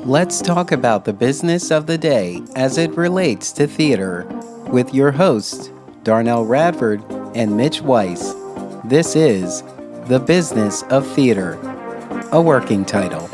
Let's talk about the business of the day as it relates to theater with your hosts, Darnell Radford and Mitch Weiss. This is The Business of Theater, a working title.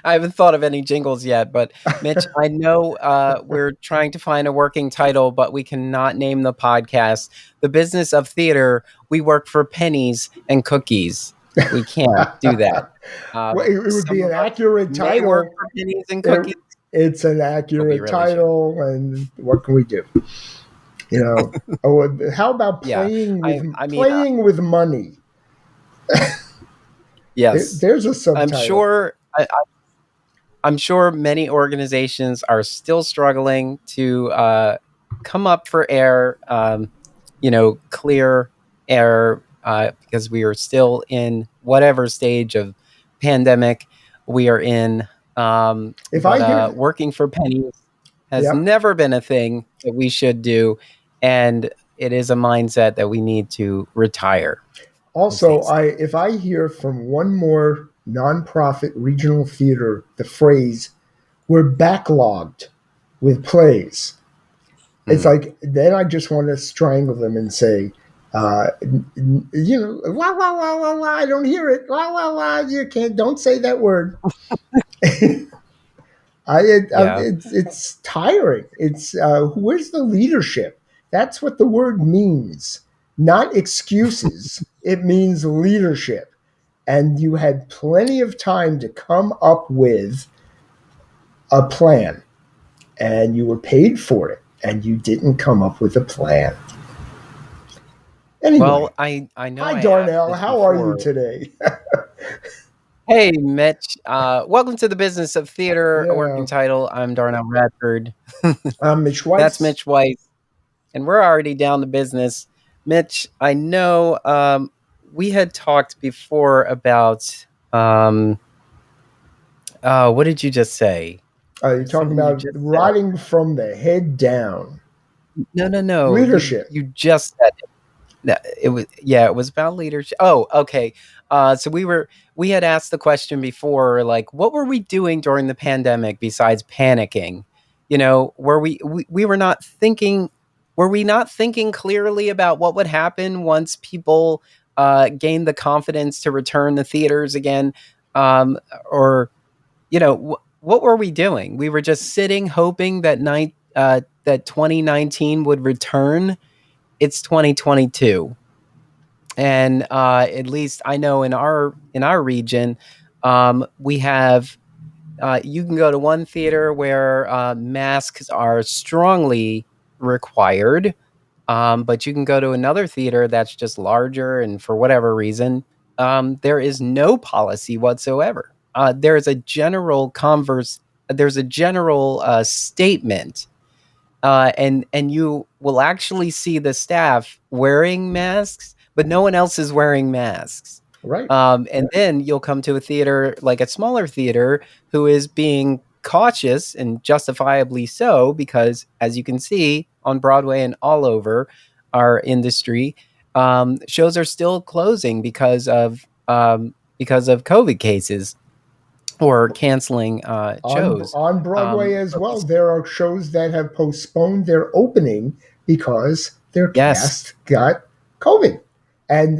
I haven't thought of any jingles yet, but Mitch, I know we're trying to find a working title, but we cannot name the podcast The Business of Theater. We work for pennies and cookies. We can't do that. Well, it would be an accurate May work title. for pennies and cookies. It's an accurate really title, and what can we do? You know, how about playing with money? Yes, there's a subtitle. I'm sure many organizations are still struggling to come up for air, clear air, because we are still in whatever stage of pandemic we are in. Working for pennies has never been a thing that we should do, and it is a mindset that we need to retire. Also, if I hear from one more nonprofit regional theater the phrase, we're backlogged with plays, it's like, then I just want to strangle them and say, la, la, la, la, la, I don't hear it. La, la, la, you can't, don't say that word. It's tiring. Where's the leadership? That's what the word means. Not excuses. It means leadership. And you had plenty of time to come up with a plan, and you were paid for it, and you didn't come up with a plan. Anyway, well, I know. Hi, Darnell. How are you today? Hey, Mitch. Welcome to The Business of Theater, a working title. I'm Darnell Radford. I'm Mitch Weiss. That's Mitch Weiss. And we're already down to business. Mitch, I know we had talked before about, what did you just say? You're talking about riding from the head down. No. Leadership. You just said it. It was about leadership. Oh, okay. So we had asked the question before, like, what were we doing during the pandemic besides panicking? You know, were we not thinking clearly about what would happen once people gained the confidence to return to theaters again? Or, what were we doing? We were just sitting, hoping that 2019 would return. It's 2022. And at least I know in our region, we have, you can go to one theater where masks are strongly required, but you can go to another theater that's just larger, and for whatever reason, there is no policy whatsoever. There is a general statement. And you will actually see the staff wearing masks, but no one else is wearing masks. Right. And then you'll come to a theater, like a smaller theater, who is being cautious, and justifiably so, because as you can see on Broadway and all over our industry, shows are still closing because of COVID cases, or canceling shows. On Broadway as well, there are shows that have postponed their opening because their cast got COVID. And,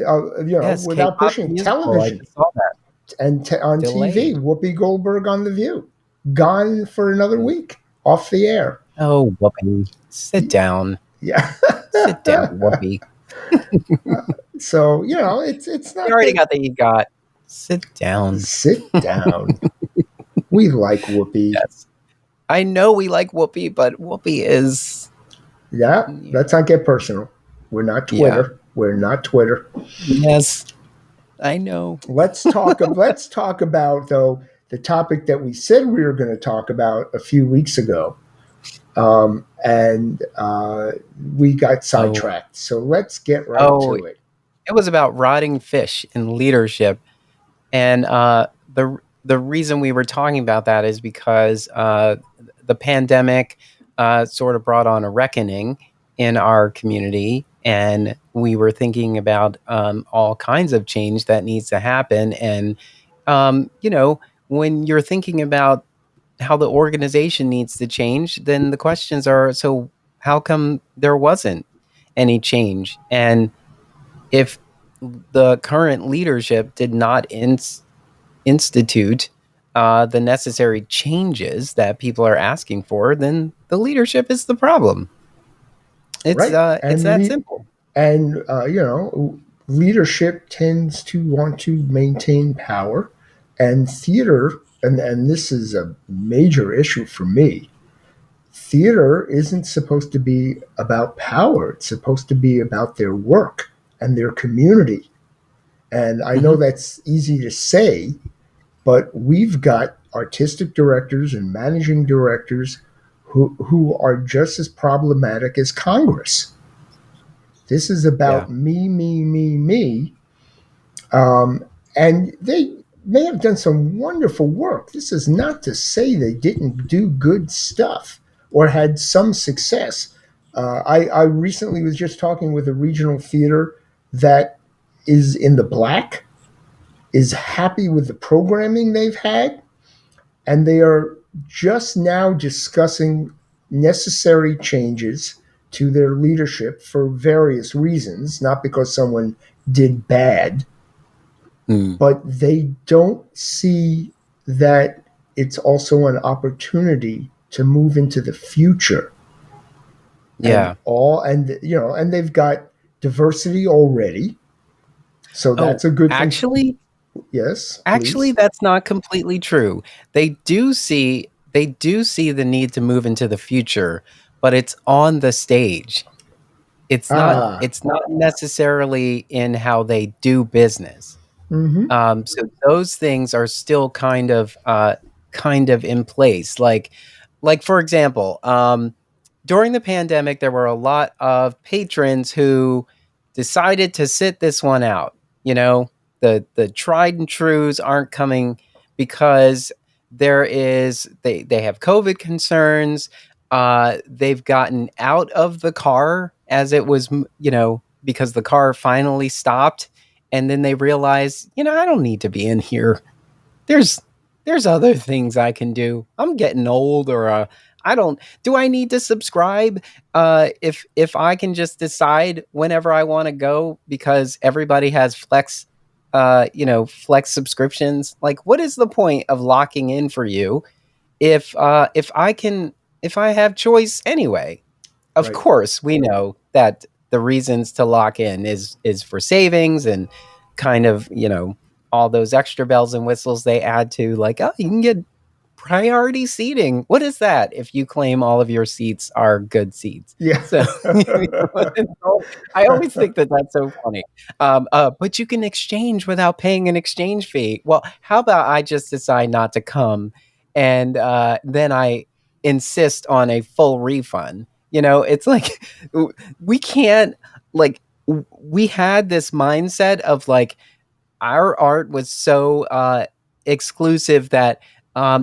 without pushing television. I saw that. And on TV, Whoopi Goldberg on The View. Gone for another week, off the air. Oh, Whoopi. Sit down. Yeah. Sit down, Whoopi. So, it's not. You already got the EGOT. Sit down. Sit down. We like Whoopi. Yes. I know we like Whoopi, but Whoopi is... Yeah, let's not get personal. We're not Twitter. Yeah. We're not Twitter. Yes, I know. Let's talk about, though, the topic that we said we were going to talk about a few weeks ago. And we got sidetracked. So let's get right to it. it was about rotting fish in leadership. And the reason we were talking about that is because the pandemic sort of brought on a reckoning in our community, and we were thinking about all kinds of change that needs to happen. And you know, when you're thinking about how the organization needs to change, then the questions are, so how come there wasn't any change? And if the current leadership did not institute the necessary changes that people are asking for, then the leadership is the problem. Right. It's that simple. And leadership tends to want to maintain power, and theater, and this is a major issue for me. Theater isn't supposed to be about power. It's supposed to be about their work and their community. And I know Mhm. that's easy to say, but we've got artistic directors and managing directors who are just as problematic as Congress. This is Yeah. about me, me, me, me. Um, and they may have done some wonderful work. This is not to say they didn't do good stuff or had some success. I recently was just talking with a regional theater that is in the black, is happy with the programming they've had, and they are just now discussing necessary changes to their leadership for various reasons, not because someone did bad, Mm. but they don't see that it's also an opportunity to move into the future. And Yeah. and they've got diversity already, so Oh, that's a good thing. Yes, actually, please. that's not completely true. They do see the need to move into the future, but it's on the stage. Ah. It's not necessarily in how they do business. Mm-hmm. So those things are still kind of in place. Like for example, during the pandemic, there were a lot of patrons who decided to sit this one out. You know, the tried and trues aren't coming because they have COVID concerns. They've gotten out of the car as it was, because the car finally stopped, and then they realize, I don't need to be in here. There's there's other things I can do. I'm getting old, or I don't. Do I need to subscribe? If I can just decide whenever I want to go because everybody has flex subscriptions. Like, what is the point of locking in for you if I can if I have choice anyway? Of Right. course, we know that the reasons to lock in is for savings and kind of, all those extra bells and whistles they add to, like, oh, you can get priority seating. What is that if you claim all of your seats are good seats? Yeah. So I always think that that's so funny. But you can exchange without paying an exchange fee. Well, how about I just decide not to come, and then I insist on a full refund? It's like we can't, like, we had this mindset of, like, our art was so exclusive that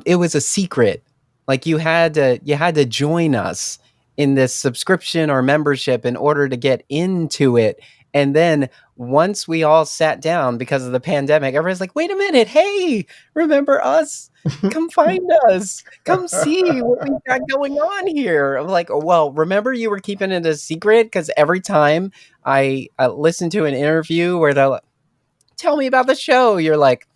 it was a secret. Like, you had to join us in this subscription or membership in order to get into it. And then once we all sat down because of the pandemic, everybody's like, "Wait a minute, hey, remember us? Come find us. Come see what we got going on here." I'm like, "Oh, well, remember you were keeping it a secret?" Because every time I listened to an interview where they're like, "Tell me about the show," you're like,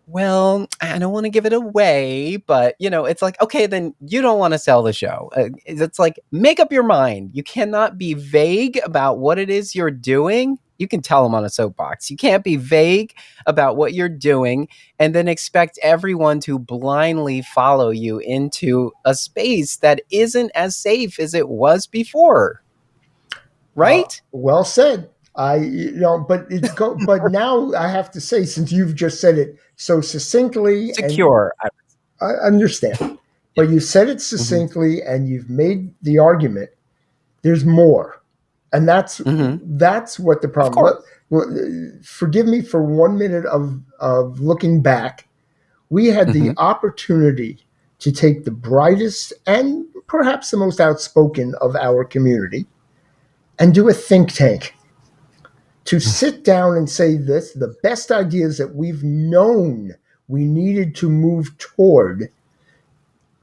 "Well, I don't want to give it away," but it's like, okay, then you don't want to sell the show. It's like, make up your mind. You cannot be vague about what it is you're doing. You can tell them on a soapbox. You can't be vague about what you're doing and then expect everyone to blindly follow you into a space that isn't as safe as it was before, right? Well said. But now I have to say, since you've just said it so succinctly, and Secure. I understand, Yeah. but you said it Mhm. succinctly, and you've made the argument. There's more. And Hmm. that's what the Of problem. course. Forgive me for 1 minute of looking back. We had the Hmm. opportunity to take the brightest and perhaps the most outspoken of our community and do a think tank to sit down and say this the best ideas that we've known we needed to move toward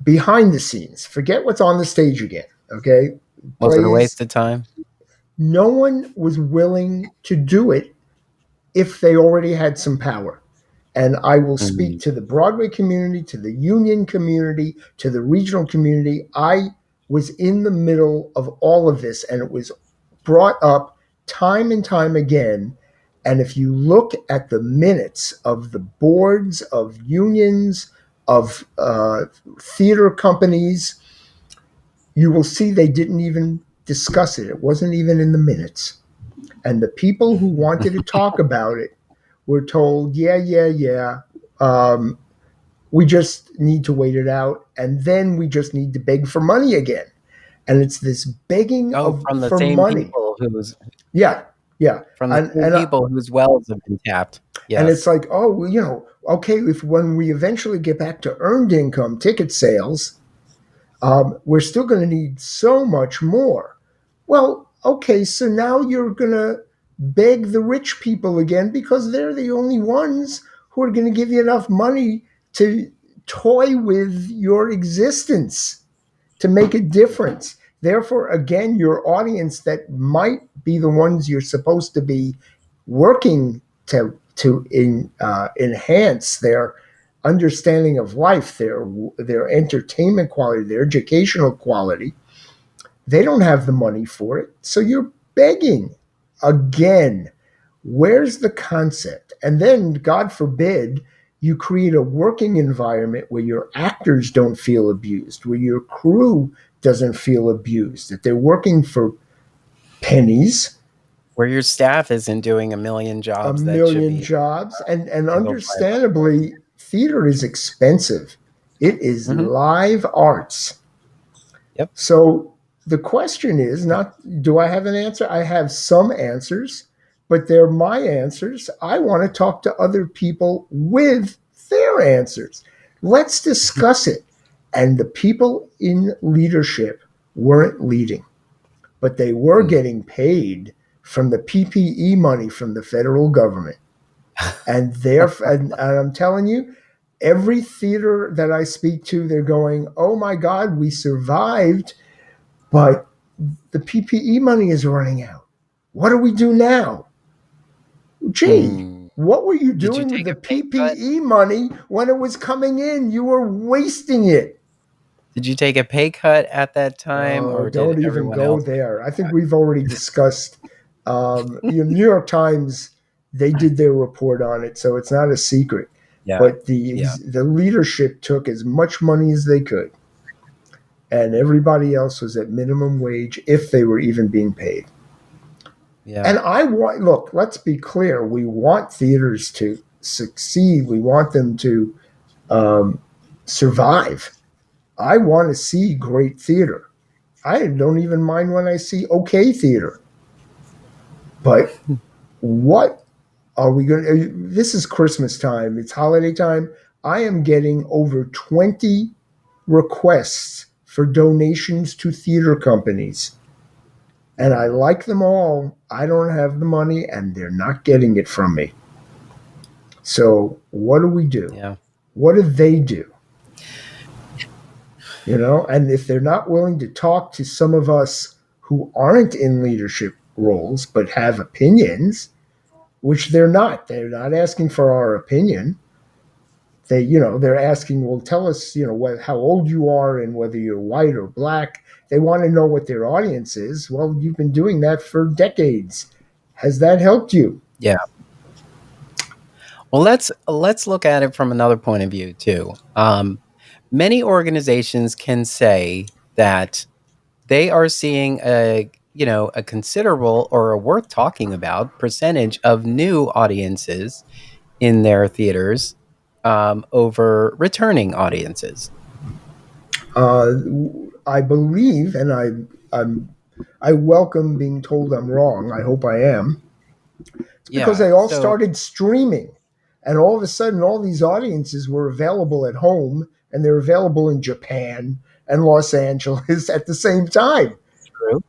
behind the scenes. Forget what's on the stage again. Okay, Was it a plays. waste of time? No one was willing to do it if they already had some power. And I will speak Mm. to the Broadway community, to the union community, to the regional community. I was in the middle of all of this, and it was brought up time and time again. And if you look at the minutes of the boards of unions, of theater companies, you will see they didn't even discuss it. It wasn't even in the minutes. And the people who wanted to talk about it were told, yeah, yeah, yeah, um, we just need to wait it out. And then we just need to beg for money again. And it's this begging Oh, of from the for same money. people whose Yeah, yeah. from the And, same and, people whose wells have been tapped. and it's Yes. like, oh, well, okay, if when we eventually get back to earned income ticket sales, we're still going to need so much more. Well, okay, so now you're going to beg the rich people again because they're the only ones who are going to give you enough money to toy with your existence to make a difference. Therefore, again, your audience that might be the ones you're supposed to be working to enhance their understanding of life, their entertainment quality, their educational quality, they don't have the money for it. So you're begging again. Where's the concept? And then, God forbid, you create a working environment where your actors don't feel abused, where your crew doesn't feel abused, that they're working for pennies, Where your staff isn't doing a million a jobs that should million be jobs. And handled by one person. understandably, theater is expensive. It is Hmm. live arts. Yep. So the question is not, do I have an answer? I have some answers, but they're my answers. I want to talk to other people with their answers. Let's discuss it. And the people in leadership weren't leading, but they were Mm. getting paid from the PPE money from the federal government. And I'm telling you, every theater that I speak to, they're going, "Oh my God, we survived, but the PPE money is running out. What do we do now?" Gee, Mm. what were you Did you doing with take the a pay cut? PPE money when it was coming in? You were wasting it. Did you take a pay cut at that time, Oh, or did don't even everyone go else take there. I a think cut? we've already discussed. New York Times, they did their report on it, so it's not a secret. Yeah. But Yeah. the leadership took as much money as they could, and everybody else was at minimum wage if they were even being paid. Yeah. And I want, look, let's be clear. We want theaters to succeed. We want them to um, survive. I want to see great theater. I don't even mind when I see okay theater. But what are we going to? This is Christmas time, it's holiday time. I am getting over 20 requests for donations to theater companies. And I Mm. like them all. I don't have the money, and they're not getting it from me. So what do we do? Yeah. What do they do? And if they're not willing to talk to some of us who aren't in leadership roles but have opinions, which they're not asking for our opinion. They're asking, well, tell us, how old you are and whether you're white or black. They want to know what their audience is. Well, you've been doing that for decades. Has that helped you? Yeah. Well, let's look at it from another point of view too. Many organizations can say that they are seeing a considerable or a worth talking about percentage of new audiences in their theaters over returning audiences. Uh, I believe, and I'm I welcome being told I'm wrong. I hope I am. It's because Yeah. they all So, started streaming. And all of a sudden, all these audiences were available at home, and they're available in Japan and Los Angeles at the same time. true.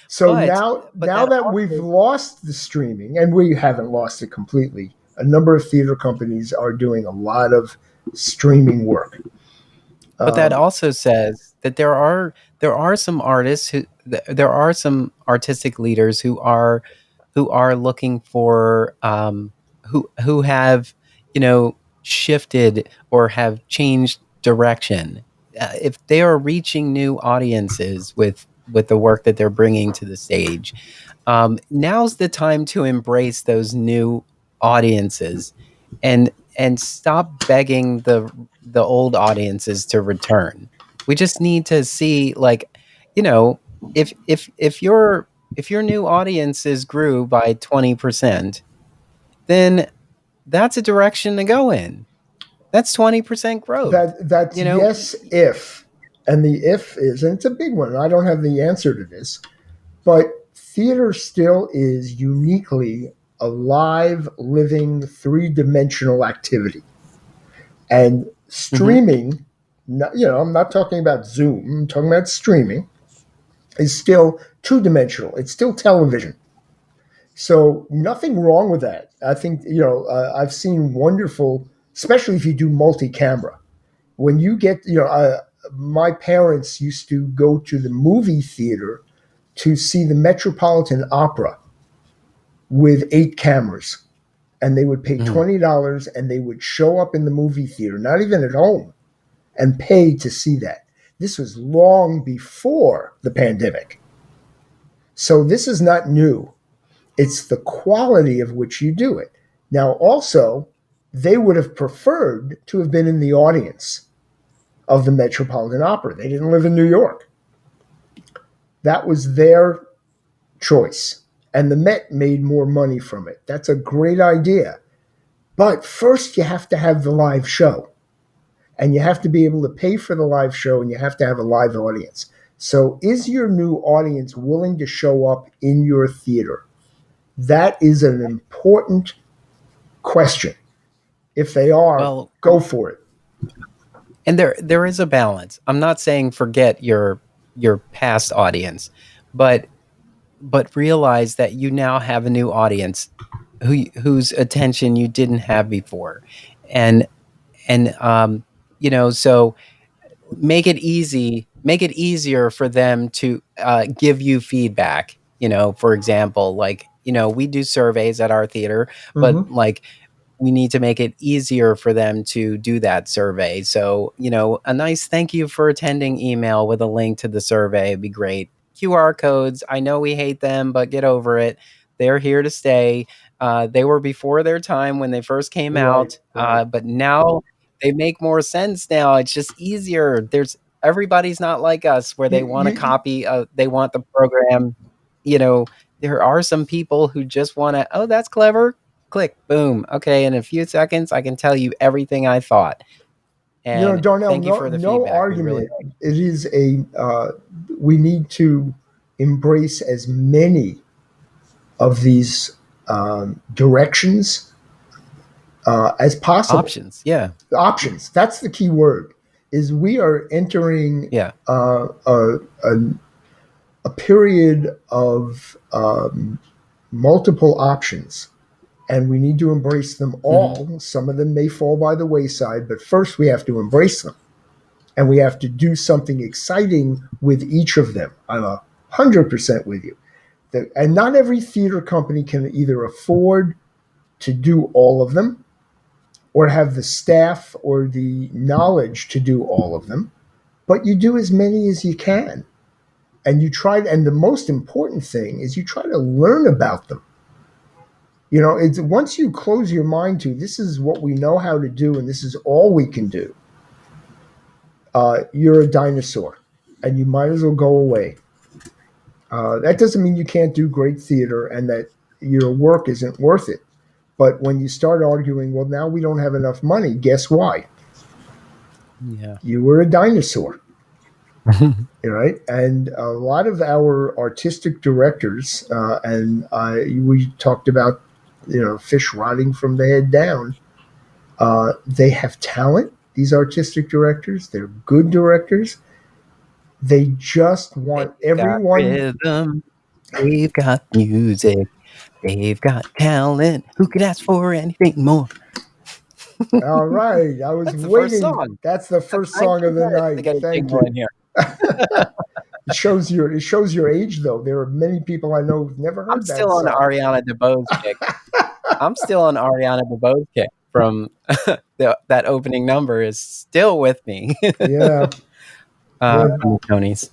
So But but now that that we've also lost the streaming, and we haven't lost it completely, a number of theater companies are doing a lot of streaming work. But that Um, also says that there are some artists there are some artistic leaders who are looking for who have, shifted or have changed direction. If they are reaching new audiences with the work that they're bringing to the stage, now's the time to embrace those new audiences and stop begging the old audiences to return. We just need to see, like, you know, if your new audiences grew by 20%, then that's a direction to go in. That's 20% growth. that's You know, yes if, and the if is, and it's a big one. I don't have the answer to this, but theater still is uniquely a live, living, three-dimensional activity, and mhm. streaming. I'm not talking about Zoom. I'm talking about streaming. Is still two-dimensional. It's still television. So nothing wrong with that. I think I've seen wonderful, especially if you do multi-camera. When you get my parents used to go to the movie theater to see the Metropolitan Opera with 8 cameras, and they would pay Mhm. $20 and they would show up in the movie theater, not even at home, and pay to see that. This was long before the pandemic. So this is not new. It's the quality of which you do it. Now, also, they would have preferred to have been in the audience of the Metropolitan Opera. They didn't live in New York. That was their choice. And the Met made more money from it. That's a great idea. But first, you have to have the live show. And you have to be able to pay for the live show, and you have to have a live audience. So, is your new audience willing to show up in your theater? That is an important question. If they are, Well, go for it. and there is a balance. I'm not saying forget your past audience, but realize that you now have a new audience whose attention you didn't have before. And so make it easier for them to give you feedback. For example, like, we do surveys at our theater, but Mm-hmm. like, we need to make it easier for them to do that survey. So, a nice thank you for attending email with a link to the survey would be great. QR codes, I know we hate them, but get over it. They're here to stay. They were before their time when they first came Right, out, right. but now they make more sense now. It's just easier. Everybody's not like us where You, they want to you, copy, they want the program. You know, there are some people who just want to, oh, that's clever, click, boom. Okay, in a few seconds, I can tell you everything I thought. And Darnell, thank you no, for the no feedback. We really argument. It is we need to embrace as many of these directions as possible. options. Yeah, Options. That's the key word. Is we are entering yeah. uh, a period of multiple options, and we need to embrace them Hmm. all. Some of them may fall by the wayside, but first we have to embrace them, and we have to do something exciting with each of them. I'm 100% with you. And not every theater company can either afford to do all of them or have the staff or the knowledge to do all of them, but you do as many as you can. And you try, and the most important thing is you try to learn about them. It's once you close your mind to this is what we know how to do and this is all we can do, you're a dinosaur and you might as well go away. That doesn't mean you can't do great theater and that your work isn't worth it. But when you start arguing, well, now we don't have enough money, guess why? Yeah. You were a dinosaur. right? And a lot of our artistic directors, and we talked about, fish rotting from the head down. They have talent. These artistic directors, they're good directors. They just They've want got everyone. rhythm. They've got music. They've got talent. Who could ask for anything more? All right, I was That's the first waiting. song. That's the That's first song of the 1900s to night. get a Thank jingle you. in here. It shows your age, though. There are many people I know who've never I'm heard that still on song. Ariana DeBose kick. I'm still on Ariana DeBose kick from that opening number is still with me Yeah, yeah. from the Tonys.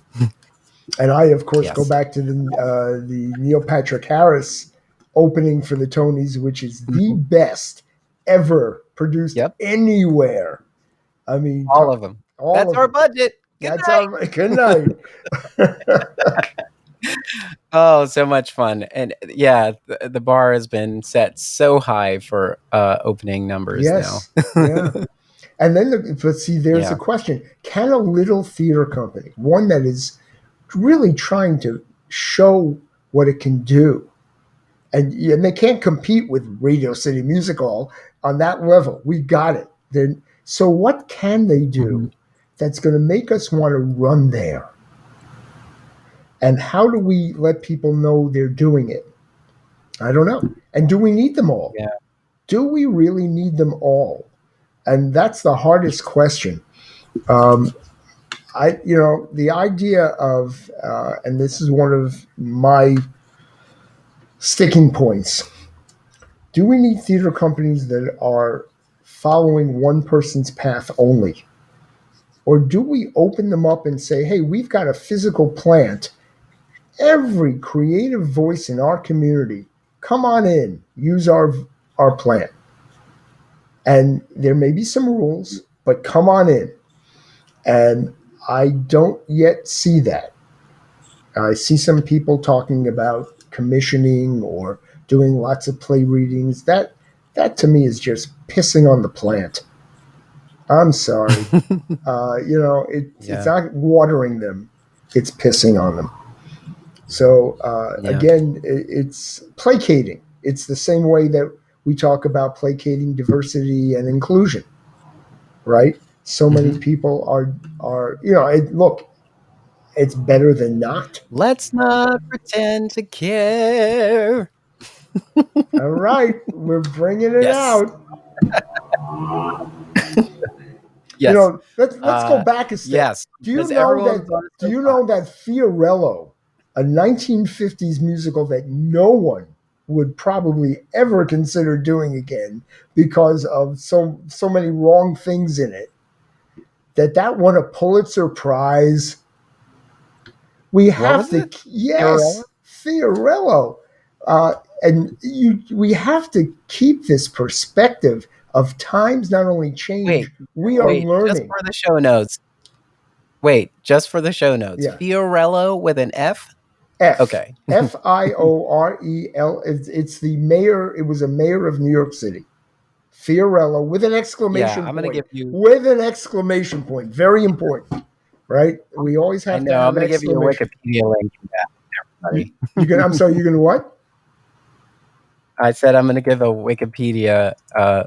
And I, of course, go Yes. back to the Neil Patrick Harris opening for the Tonys, which is the Mhm. best ever produced Yep. anywhere. I mean, All of them. all That's of our them. budget. Good That's night. our good night. Oh, so much fun. And yeah, the bar has been set so high for opening numbers now. Yes, yeah. And then, but see, there's a Yeah. question: can a little theater company, one that is really trying to show what it can do, and they can't compete with Radio City Music Hall on that level. We got it. Then, so what can they Mhm. do that's going to make us want to run there? And how do we let people know they're doing it? I don't know. And do we need them all? Yeah. Do we really need them all? And that's the hardest question. Um, the idea of, and this is one of my sticking points. Do we need theater companies that are following one person's path only? Or do we open them up and say, hey, we've got a physical plant. Every creative voice in our community, come on in, use our plant. And there may be some rules, but come on in. And I don't yet see that. I see some people talking about commissioning or doing lots of play readings. That to me is just pissing on the plant. I'm sorry. It's Yeah. not watering them; it's pissing on them. So Yeah. again, it's placating. It's the same way that we talk about placating diversity and inclusion, right? So many Hmm. people are look. It's better than not. Let's not pretend to care. All right, we're bringing it Yes. out. Yes. Let's go back a step. Yes, because everyone's on a Do you know that soapbox. Fiorello, a 1950s musical that no one would probably ever consider doing again because of so many wrong things in it, that won a Pulitzer Prize? We What have was to, it? Fiorella? yes, Fiorello. We have to keep this perspective of times not only change, Wait, we are wait, just learning. for the show notes. Wait, just for the show notes. Yeah. Fiorello with an F? F Okay. Fiorel. It's the mayor. It was a mayor of New York City, Fiorello, with an Yeah, exclamation I'm gonna point. give you With an exclamation point. Very important, right? We always I have to know, I'm have gonna give you a exclamation. Wikipedia link for You, that, you can. I'm everybody. sorry. You can what? I said I'm gonna give a Wikipedia, um,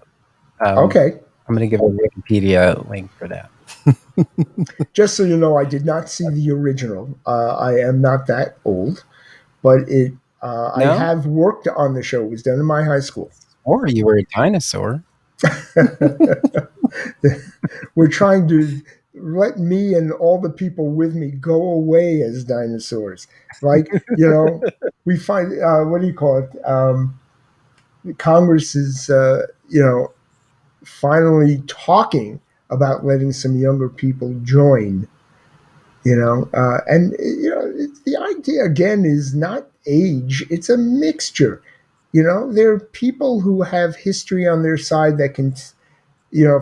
Okay. I'm gonna give a Wikipedia link for that. Just so you know, I did not see the original. I am not that old, but it. I No? have worked on the show. It was done in my high school. Or you were a dinosaur. We're trying to let me and all the people with me go away as dinosaurs. Like, we find, what do you call it? Congress is, finally talking about letting some younger people join, the idea again is not age, it's a mixture. There are people who have history on their side that can,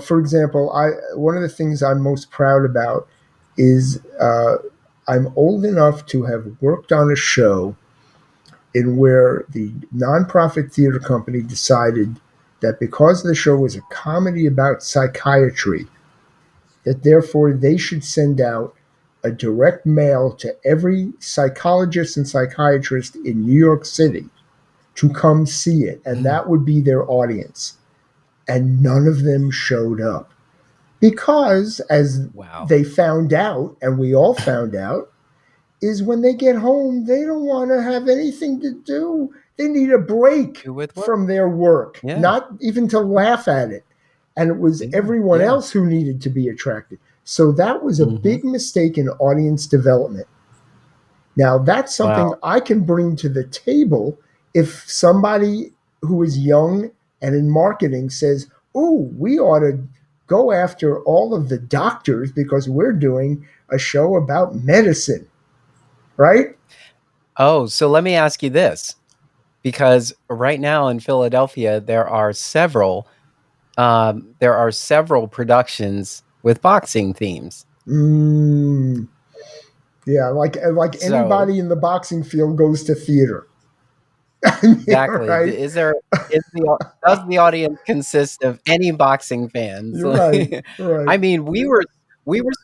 for example, I one of the things I'm most proud about is I'm old enough to have worked on a show in where the nonprofit theater company decided that because the show was a comedy about psychiatry, that therefore they should send out a direct mail to every psychologist and psychiatrist in New York City to come see it, and Mm. that would be their audience. And none of them showed up because, as Wow. they found out, and we all found out, is when they get home, they don't want to have anything to do. They need a break Do with work. from their work, Yeah. not even to laugh at it. And it was Yeah. everyone Yeah. else who needed to be attracted. So that was a Hmm. big mistake in audience development. Now, that's something Wow. I can bring to the table if somebody who is young and in marketing says, "Oh, we ought to go after all of the doctors because we're doing a show about medicine," right? Oh, so let me ask you this, because right now in Philadelphia there are several productions with boxing themes. Mm, yeah, like So anybody in the boxing field goes to theater. Yeah, exactly, right. does the audience consist of any boxing fans? You're right. Right. I mean, we were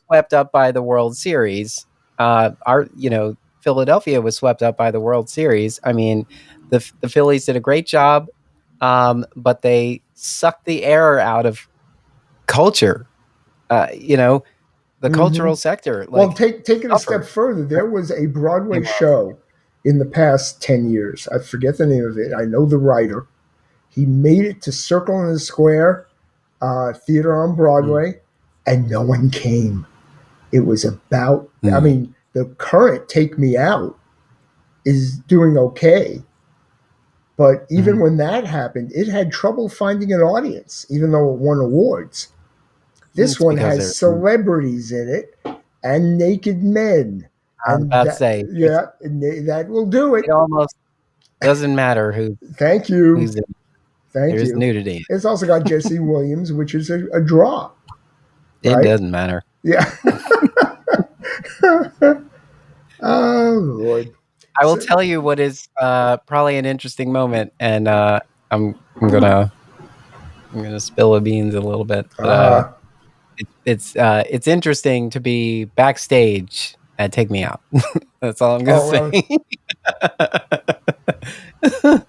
swept up by the World Series. Our Philadelphia was swept up by the World Series. I mean, the Phillies did a great job, but they sucked the air out of culture. Uh, you know, the Hmm. cultural sector Well, like take it a step suffered. further. There was a Broadway Well, show in the past 10 years. I forget the name of it. I know the writer. He made it to Circle in the Square Theater on mm, Broadway, and no one came. It was about. I mm, mean, the current Take Me Out is doing okay. But even mm. when that happened, it had trouble finding an audience, even though it won awards. This It's one because has they're celebrities in it and naked men, I was and about to that say yeah, that will do it it. almost doesn't matter Thank you, who's in. thank There's you. nudity. It's also got Jesse Williams, which is a draw, It right? doesn't matter. Yeah. Oh Lord. I will So, tell you what is probably an interesting moment, and I'm gonna spill the beans a little bit, but uh, it's interesting to be backstage at Take Me Out. That's all I'm gonna oh say. well,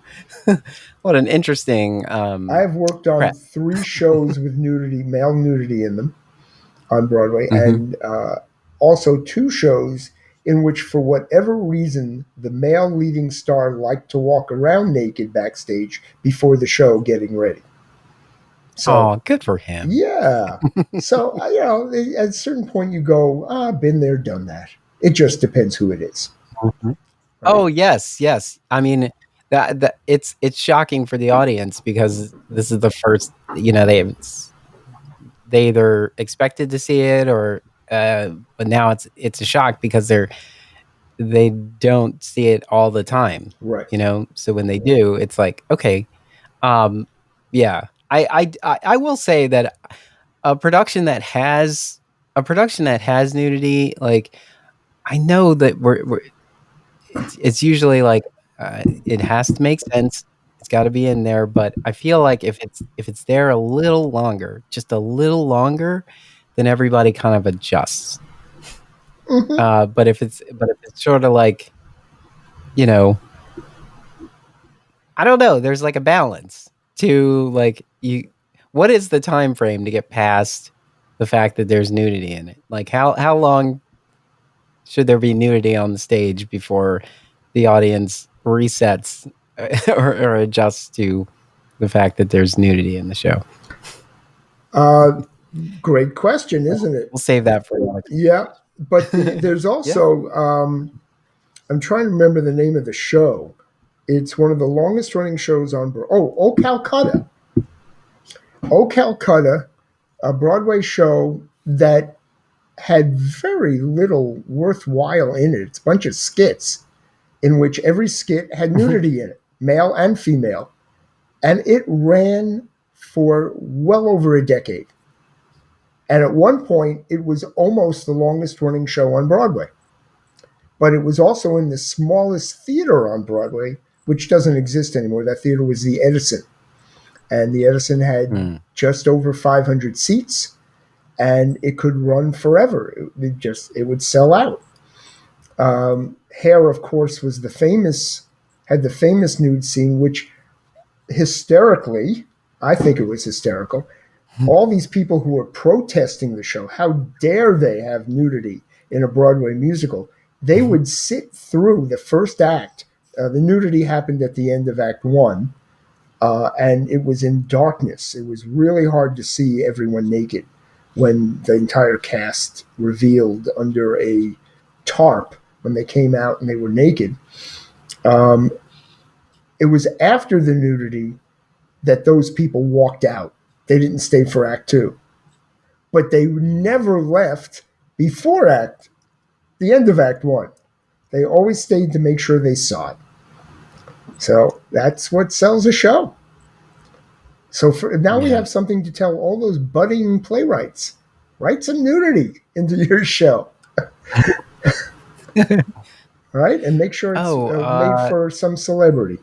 What an interesting I've worked on prep. 3 shows with nudity, male nudity in them on Broadway, Hmm. and also 2 shows in which, for whatever reason, the male leading star liked to walk around naked backstage before the show getting ready. So, Oh, good for him. yeah. So, at a certain point, you go, been there, done that. It just depends who it is, Mhm. right? Oh, yes, yes. I mean, that it's shocking for the audience because this is the first, they either expected to see it or but now it's a shock because they don't see it all the time, Right. So when they do, it's like, okay, um yeah. I will say that a production that has nudity, like, I know that we're it's usually like, it has to make sense. It's got to be in there, but I feel like if it's there a little longer, just a little longer, then everybody kind of adjusts. Hmm. But if it's sort of like, you know, I don't know, there's like a balance to, like, you what is the time frame to get past the fact that there's nudity in it? Like, how long should there be nudity on the stage before the audience resets or adjusts to the fact that there's nudity in the show? Uh, Great question, isn't it? We'll save that for another Yeah. But conversation. there's Yeah. also, I'm trying to remember the name of the show. It's one of the longest running shows on. Oh Calcutta. Oh Calcutta, a Broadway show that had very little worthwhile in it. It's a bunch of skits in which every skit had nudity in it, male and female. And it ran for well over a decade. And at one point, it was almost the longest running show on Broadway. But it was also in the smallest theater on Broadway, which doesn't exist anymore. That theater was the Edison. And the Edison had Mm. just over 500 seats. and it could run forever. It would sell out. Hair, of course, was the famous had the famous nude scene, which hysterically, I think it was hysterical. All these people who were protesting the show, how dare they have nudity in a Broadway musical? They would sit through the first act. The nudity happened at the end of Act One, and it was in darkness. It was really hard to see everyone naked when the entire cast revealed under a tarp when they came out and they were naked. Um, it was after the nudity that those people walked out. They didn't stay for Act Two, but they never left before the end of Act One. They always stayed to make sure they saw it. So that's what sells a show. Now we Yeah. have something to tell all those budding playwrights. Write some nudity into your show, right? And make sure it's Oh, made for some celebrity.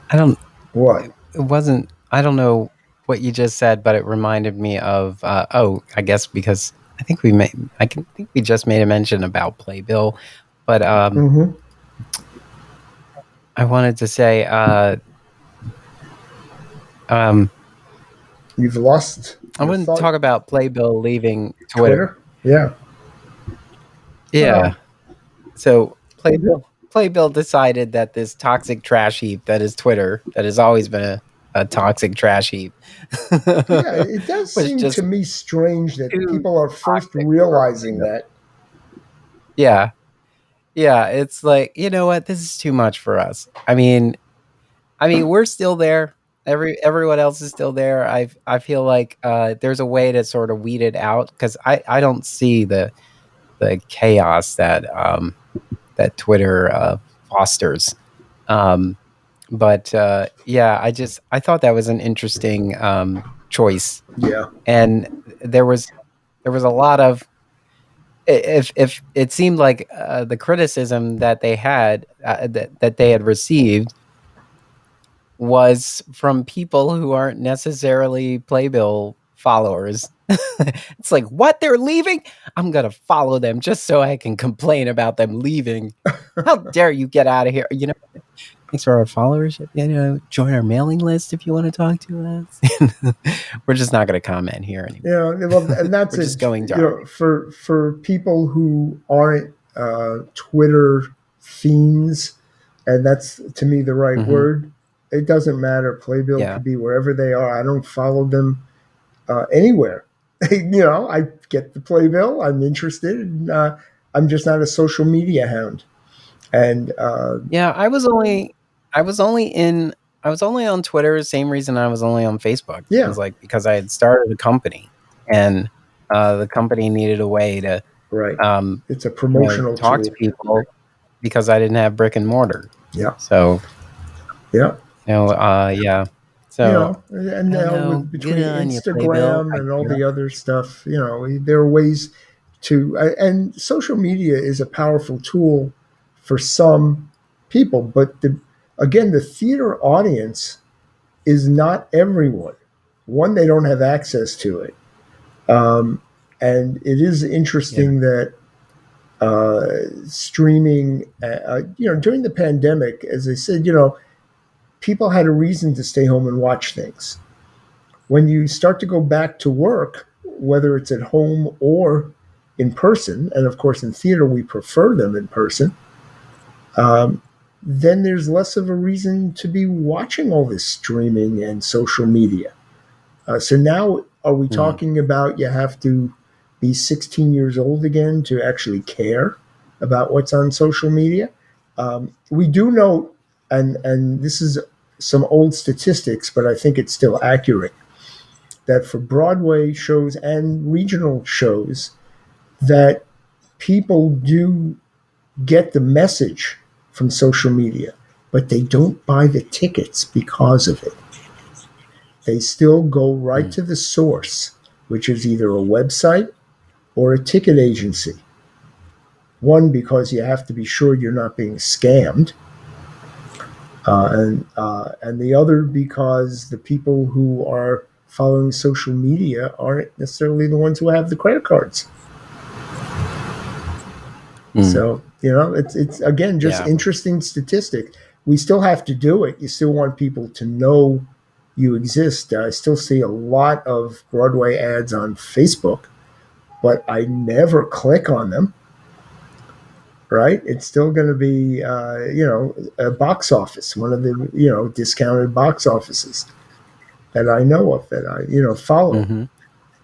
I don't. What? It wasn't. I don't know what you just said, but it reminded me of. Oh, I guess because I think we made. I can think we just made a mention about Playbill, but Mm-hmm. I wanted to say. Um, You've lost I your wouldn't thought. talk about Playbill leaving Twitter. Twitter? Yeah. Yeah. Well, So Playbill decided that this toxic trash heap that is Twitter, that has always been a toxic trash heap, yeah, it does was seem to just me strange that too people are first toxic for realizing Playbill. that. Yeah. Yeah. It's like, you know what? This is too much for us. I mean, we're still there. Everyone else is still there. I feel like there's a way to sort of weed it out because I don't see the chaos that Twitter fosters. Um, but yeah, I thought that was an interesting choice, Yeah. and there was there was a lot of if it seemed like the criticism that they had that they had received was from people who aren't necessarily Playbill followers. It's like, what? They're leaving? I'm going to follow them just so I can complain about them leaving. How dare you get out of here? Thanks for our followership. Join our mailing list if you want to talk to us. We're just not going to comment here You anymore. know, well, and that's We're just it. going to You our know, for people who aren't Twitter fiends, and that's to me the right Mhm. word. It doesn't matter. Playbill Yeah. could be wherever they are. I don't follow them anywhere. I get the playbill. I'm interested. And, I'm just not a social media hound. And Yeah, I was only on Twitter, same reason I was only on Facebook. It yeah, was like because I had started a company and the company needed a way to right. um, It's a promotional talk to tool. people because I didn't have brick and mortar. Yeah, So, yeah. yeah. You So know, and I don't now know. with Good between on you, Playbill. Instagram I and all get the other stuff, there are ways to, and social media is a powerful tool for some people, but again, the theater audience is not everyone. One, they don't have access to it. Um, and it is Yeah. interesting that streaming, during the pandemic, as I said, people had a reason to stay home and watch things. When you start to go back to work, whether it's at home or in person, and of course in theater we prefer them in person, um, then there's less of a reason to be watching all this streaming and social media. So now, are we Mm. talking about you have to be 16 years old again to actually care about what's on social media? We do know, and this is some old statistics, but I think it's still accurate, that for Broadway shows and regional shows, that people do get the message from social media, but they don't buy the tickets because of it. They still go right Mm. to the source, which is either a website or a ticket agency. One, because you have to be sure you're not being scammed, and the other because the people who are following social media aren't necessarily the ones who have the credit cards. Mm, So it's again just yeah. interesting statistic. We still have to do it. You still want people to know you exist. I still see a lot of Broadway ads on Facebook, but I never click on them. Right? It's still going to be a box office, one of the discounted box offices that I know of, that I follow, Hmm.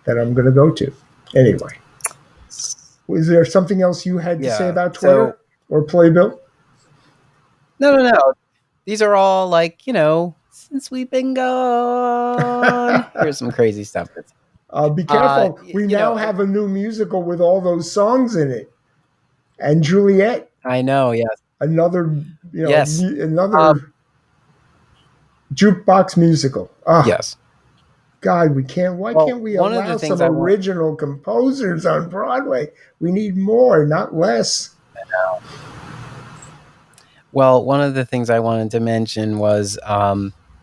that I'm going to go to. Anyway, was there something else you had to say Yeah. about So Twitter or Playbill? no, no, no. These are all like, since we've been gone. Here's some crazy stuff. That's Be careful. y- We you know, now I, have a new musical with all those songs in it, and Juliet, I know. Yes. another Yes. Um, another jukebox musical. Ah, yes. God, we can't. Why Well, can't we one of the allow things some I want. original composers on Broadway? We need more, not less. Well, one of the things I wanted to mention was,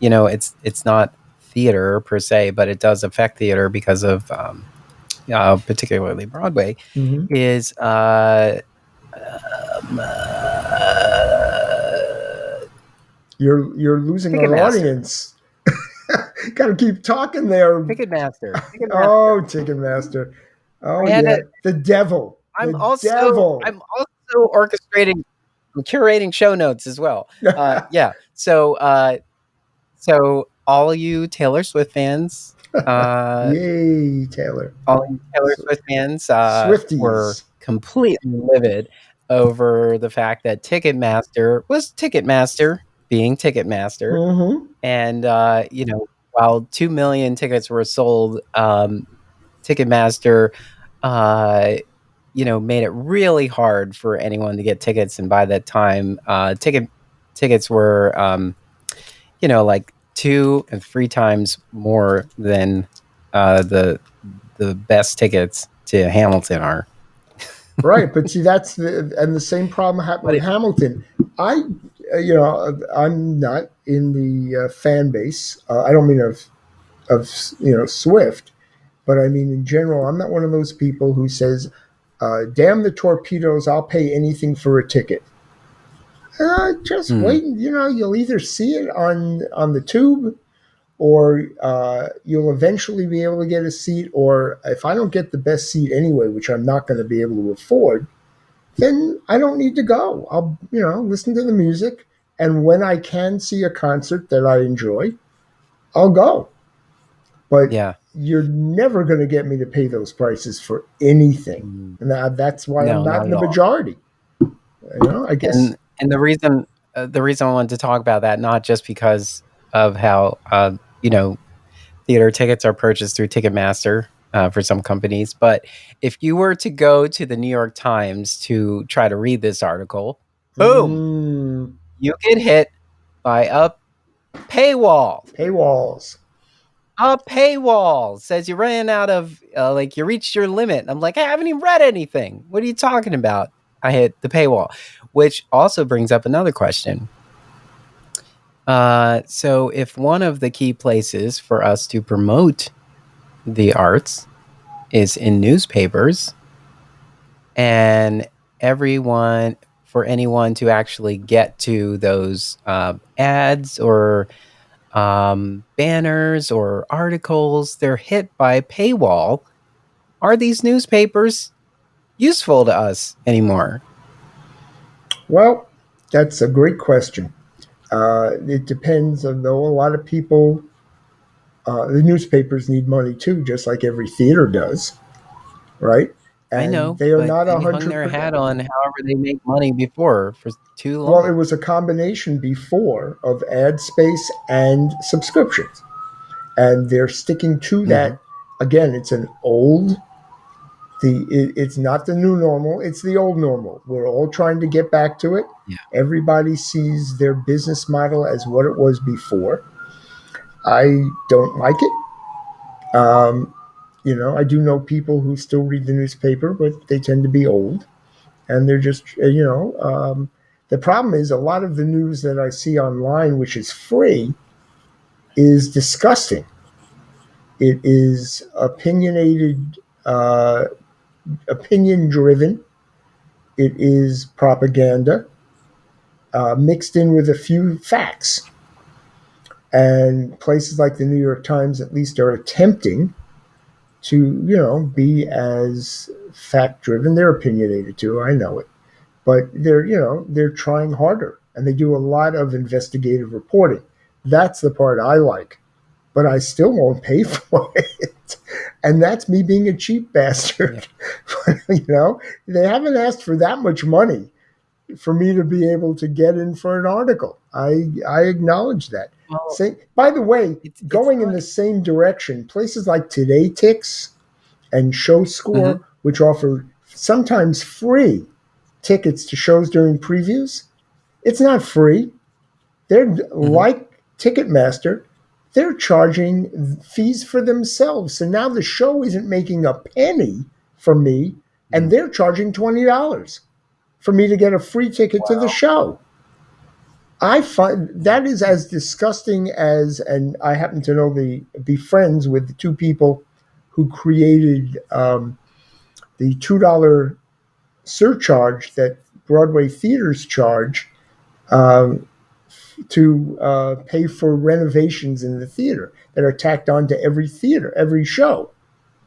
it's not theater per se, but it does affect theater because of, particularly Broadway. Hmm. Is um, You're losing our Ticketmaster. audience. Got to keep talking there. Ticketmaster. Ticketmaster. Oh, Ticketmaster. Oh I had yeah, to. the devil. I'm The also. devil. I'm also orchestrating, I'm curating show notes as well. Yeah. So all you Taylor Swift fans, uh, Yay, Taylor. all you Taylor So, Swift fans were Swifties. completely livid over the fact that Ticketmaster was Ticketmaster being Ticketmaster, Hmm. and while 2 million tickets were sold, Ticketmaster, uh, made it really hard for anyone to get tickets, and by that time, tickets were, like 2 and 3 times more than the best tickets to Hamilton are. Right, but see, the same problem happened But with it, Hamilton. I, I'm not in the fan base. I don't mean of Swift, but I mean in general. I'm not one of those people who says, "Damn the torpedoes! I'll pay anything for a ticket." Just mm, wait. You'll either see it on the tube, or you'll eventually be able to get a seat. Or if I don't get the best seat anyway, which I'm not going to be able to afford, then I don't need to go. I'll, listen to the music. And when I can see a concert that I enjoy, I'll go. But yeah. you're never going to get me to pay those prices for anything. Mm, And that's why I'm no, not not in at the all. majority. I guess. And the reason I wanted to talk about that, not just because of how, theater tickets are purchased through Ticketmaster, for some companies, but if you were to go to the New York Times to try to read this article, boom, Mm, you get hit by a paywall. paywalls. A paywall says you ran out of, like, you reached your limit. I'm like, I haven't even read anything. What are you talking about? I hit the paywall, which also brings up another question. So if one of the key places for us to promote the arts is in newspapers, and everyone for anyone to actually get to those, ads or, banners or articles, they're hit by paywall. Are these newspapers useful to us anymore? Well, that's a great question. It depends, though. A lot of people, the newspapers need money too, just like every theater does, right? I And know, they are but not they hung 100%. their hat on however they make money before for too Well, it long. was a combination before of ad space and subscriptions. And they're sticking to Hmm. that. Again, it's an old, it's not the new normal, it's the old normal. We're all trying to get back to it. Yeah. Everybody sees their business model as what it was before. I don't like it. I do know people who still read the newspaper, but they tend to be old, and they're just, the problem is a lot of the news that I see online, which is free, is disgusting. It is opinionated, opinion driven. It is propaganda mixed in with a few facts. And places like the New York Times, at least, are attempting to, be as fact driven. They're opinionated too. I know it, but they're trying harder, and they do a lot of investigative reporting. That's the part I like, but I still won't pay for it. And that's me being a cheap Yeah. bastard. They haven't asked for that much money for me to be able to get in for an article. I acknowledge that. Well, Say, by the way, it's going in not. the same direction, places like Today Ticks and Show Mhm, Score, which offer sometimes free tickets to shows during previews, it's not free. They're mhm, like Ticketmaster. They're charging fees for themselves. So now the show isn't making a penny from me, and mm. they're charging $20 for me to get a free ticket to the Wow. show. I find Yeah. that is as disgusting as, and I happen to know be friends with the two people who created the $2 surcharge that Broadway theaters charge um, to pay for renovations in the theater that are tacked on to every theater, every show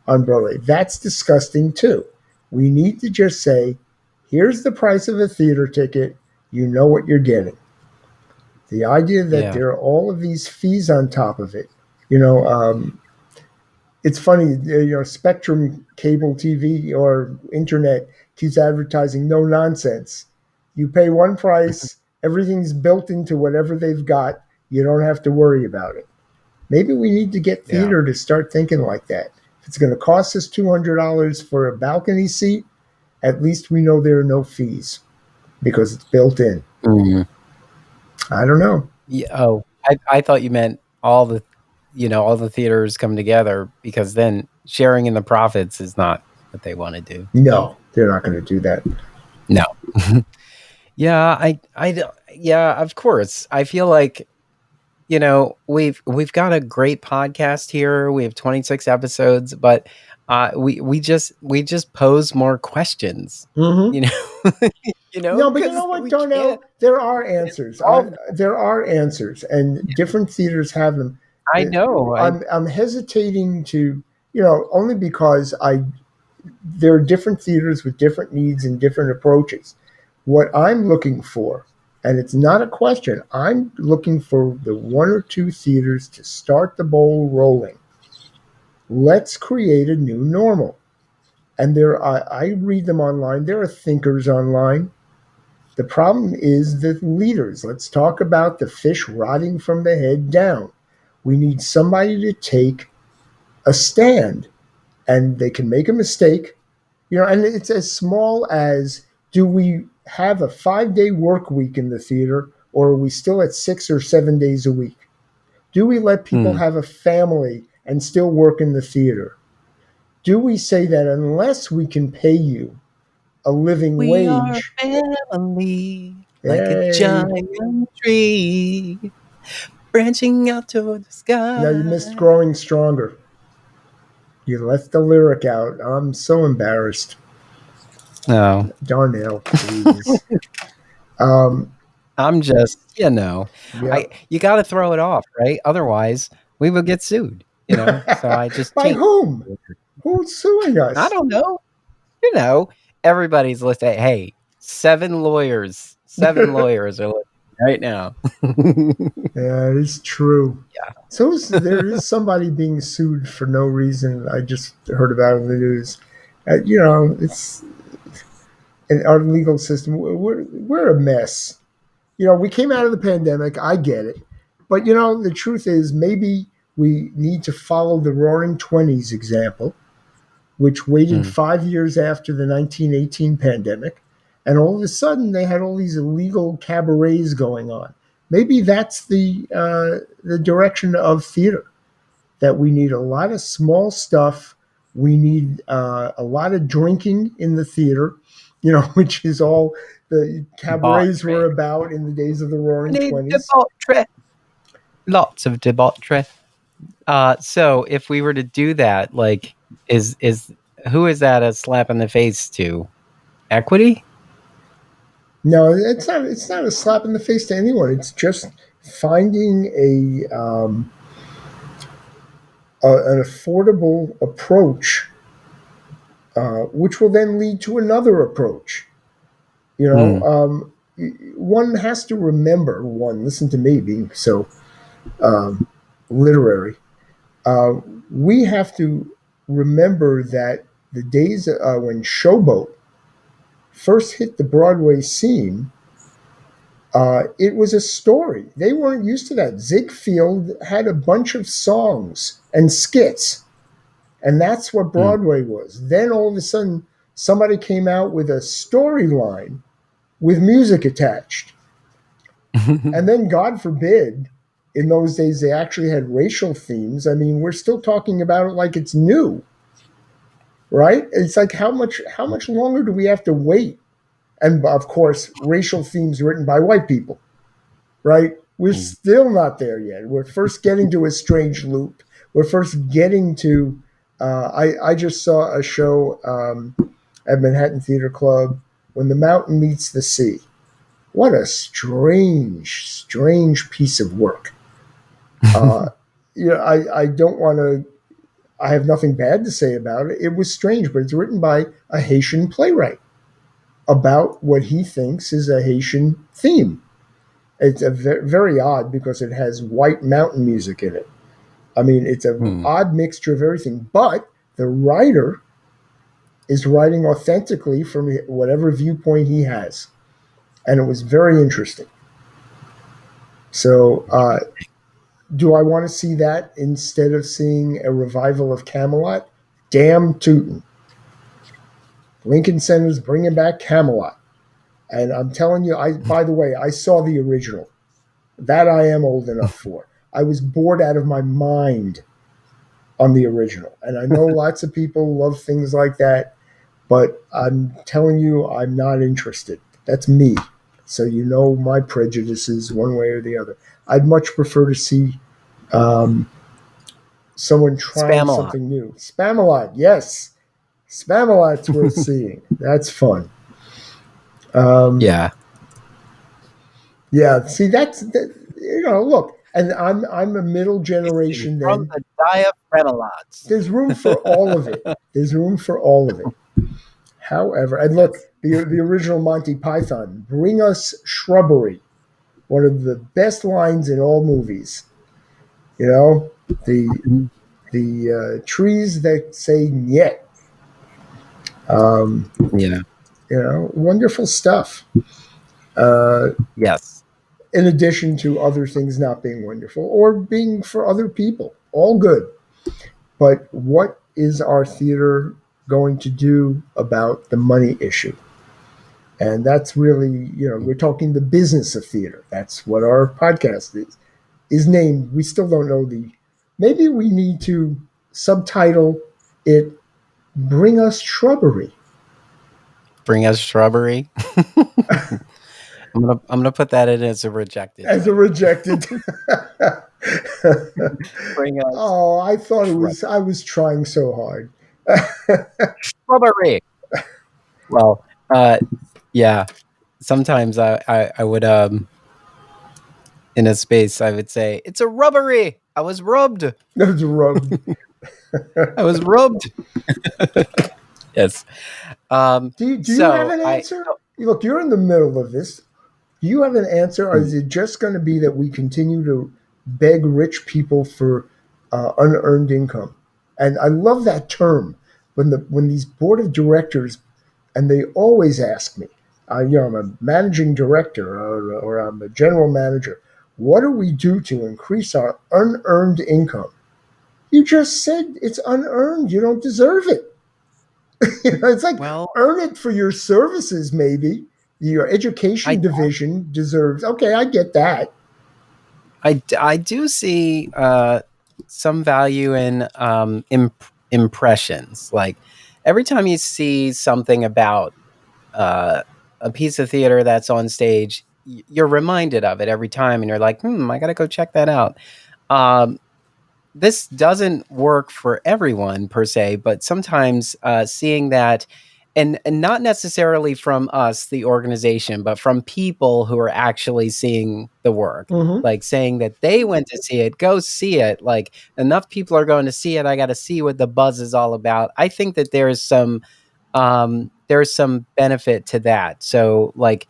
on Broadway. That's disgusting too. We need to just say, here's the price of a theater ticket. You know what you're getting. The idea that Yeah. there are all of these fees on top of it, you know, it's funny, Spectrum cable TV or internet keeps advertising no nonsense. You pay one Mhm. price, everything's built into whatever they've got. You don't have to worry about it. Maybe we need to get Yeah. theater to start thinking like that. If it's going to cost us $200 for a balcony seat, at least we know there are no fees because it's built in. Mm. I don't know. Yeah, oh, I thought you meant all the theaters come together because then sharing in the profits is not what they wanna do, so No, they're not going to do that. no. Yeah, I d yeah, of course. I feel like, we've got a great podcast here. We have 26 episodes, but, we just pose more questions, Mm-hmm. you know? No, but you know Because what, we can't Darnell? There are answers. solve them. There are answers, and different theaters have them. I know, I'm hesitating to, only because there are different theaters with different needs and different approaches. What I'm looking for, and it's not a question, I'm looking for the one or two theaters to start the ball rolling. Let's create a new normal. And I read them online. There are thinkers online. The problem is the leaders. Let's talk about the fish rotting from the head down. We need somebody to take a stand, and they can make a mistake, and it's as small as, do we have a 5 day work week in the theater, or are we still at 6 or 7 days a week? Do we let people Mm. have a family and still work in the theater? Do we say that unless we can pay you a living We are wage, a family, like a hey, giant tree, branching out toward the now you missed sky. growing stronger. You left the lyric out. I'm so embarrassed. No, Darnell, please. Um, I'm just, yeah. you gotta throw it off, right? Otherwise, we would get sued, So I just By change. whom? Who's suing I us? don't know, you know, everybody's listening. Hey, 7 lawyers are listening right now. Yeah, it is true. Yeah. There is somebody being sued for no reason. I just heard about it in the news. It's in our legal system. We're a mess. We came out of the pandemic. I get it, but the truth is, maybe we need to follow the Roaring Twenties example, which waited Mm. 5 years after the 1918 pandemic, and all of a sudden they had all these illegal cabarets going on. Maybe that's the direction of theater, that we need a lot of small stuff. We need a lot of drinking in the theater, which is all the cabarets were Debauchery. about in the days of the We Roaring need Twenties. debauchery. Lots of debauchery. So if we were to do that, like, is who is that a slap in the face to? Equity? No, it's not. It's not a slap in the face to anyone. It's just finding an affordable approach, which will then lead to another approach. You know, Hmm. one has to remember. One, listen to me being so um, literary. Uh, we have to remember that the days when Showboat first hit the Broadway scene, it was a story. They weren't used to that. Ziegfeld had a bunch of songs and skits, and that's what Hmm. Broadway was. Then all of a sudden, somebody came out with a storyline with music attached. And then, God forbid, in those days, they actually had racial themes. I mean, we're still talking about it like it's new, right? It's like how much longer do we have to wait? And of course, racial themes written by white people, right? We're Hmm. still not there yet. We're first getting to a strange loop. We're first getting to. I just saw a show at Manhattan Theater Club, When the Mountain Meets the Sea. What a strange, strange piece of work. Uh, I don't want to. I have nothing bad to say about it. It was strange, but it's written by a Haitian playwright about what he thinks is a Haitian theme. It's very odd because it has white mountain music in it. I mean, it's an Hmm. odd mixture of everything, but the writer is writing authentically from whatever viewpoint he has. And it was very interesting. So, do I want to see that instead of seeing a revival of Camelot? Damn tootin'. Lincoln Center's bringing back Camelot. And I'm telling you, by the way, I saw the original. That I am old enough for. I was bored out of my mind on the original. And I know lots of people love things like that, but I'm telling you, I'm not interested. That's me. So you know my prejudices one way or the other. I'd much prefer to see um, someone trying Spamalot. something new. Spamalot, yes. Spamalot's worth seeing. That's fun. Um, Yeah. yeah, see, look, and I'm a middle You see, generation from then. the diaphragmalots. There's room for all of it. There's room for all of it. However, and look, Yes. the original Monty Python, bring us shrubbery, one of the best lines in all movies. You know, the Mhm. trees that say "niet." Um, Yeah. wonderful stuff. Uh, Yes. in addition to other things not being wonderful or being for other people, all good. But what is our theater going to do about the money issue? And that's really, we're talking the business of theater. That's what our podcast is named. We still don't know maybe we need to subtitle it Bring Us Shrubbery Bring us shrubbery. I'm gonna put that in as a rejected as a title. rejected. Bring us Oh, I thought shrub I was trying so hard. shrubbery. Well, yeah. Sometimes I would in a space I would say it's a rubbery. I was rubbed. That was rubbed. I was rubbed. Yes. Do you have So an I answer? Look, you're in the middle of this. Do you have an answer, or is it just going to be that we continue to beg rich people for unearned income? And I love that term when these board of directors, and they always ask me, I'm a managing director or I'm a general manager. What do we do to increase our unearned income? You just said it's unearned. You don't deserve it. It's like well earn it for your services, maybe. Your I education division deserves. Okay, I get that. I do see some value in impressions. Like every time you see something about a piece of theater that's on stage, you're reminded of it every time, and you're like, I got to go check that out. Um, this doesn't work for everyone per se, but sometimes seeing that, and not necessarily from us, the organization, but from people who are actually seeing the work, Hmm. like saying that they went to see it, go see it. Like enough people are going to see it. I got to see what the buzz is all about. I think that there's some benefit to that. So like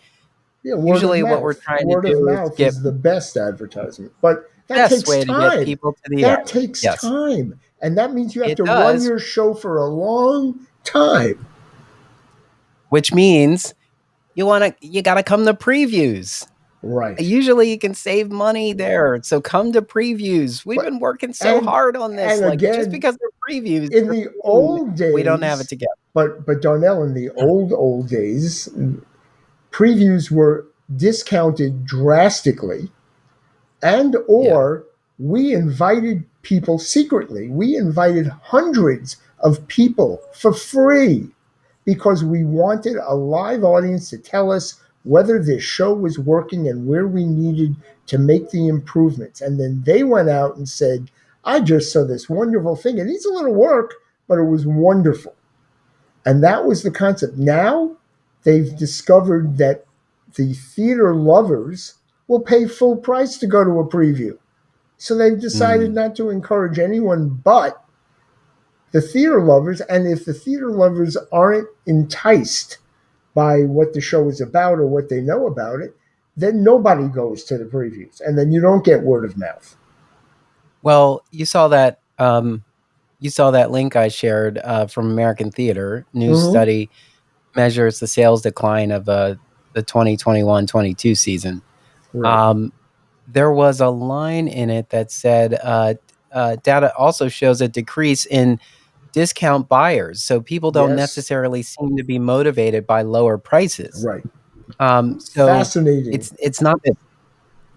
Yeah, word of usually what we're mouth. trying to Word of do is mouth get is the best advertisement, but that best takes way to get time. people to the That end. takes Yes, time. And that means you have it to run does, your show for a long time. which means you got to come to previews. Right. Usually you can save money there. So come to previews. We've But been working so and hard on this. and Like just again, because they're previews in doesn't the mean old we don't have it days, together. but Darnell, in the old days, previews were discounted drastically, and Yeah. or we invited people secretly. We invited hundreds of people for free because we wanted a live audience to tell us whether this show was working and where we needed to make the improvements. And then they went out and said, I just saw this wonderful thing. It needs a little work, but it was wonderful. And that was the concept. Now they've discovered that the theater lovers will pay full price to go to a preview. So they've decided Mm, not to encourage anyone but the theater lovers. And if the theater lovers aren't enticed by what the show is about or what they know about it, then nobody goes to the previews. And then you don't get word of mouth. well, you saw that link I shared from American Theater. New Mm-hmm. study measures the sales decline of the 2021-22 season. Right. Um, there was a line in it that said data also shows a decrease in discount buyers. So people don't Yes. necessarily seem to be motivated by lower prices. Right. So Fascinating. it's not that,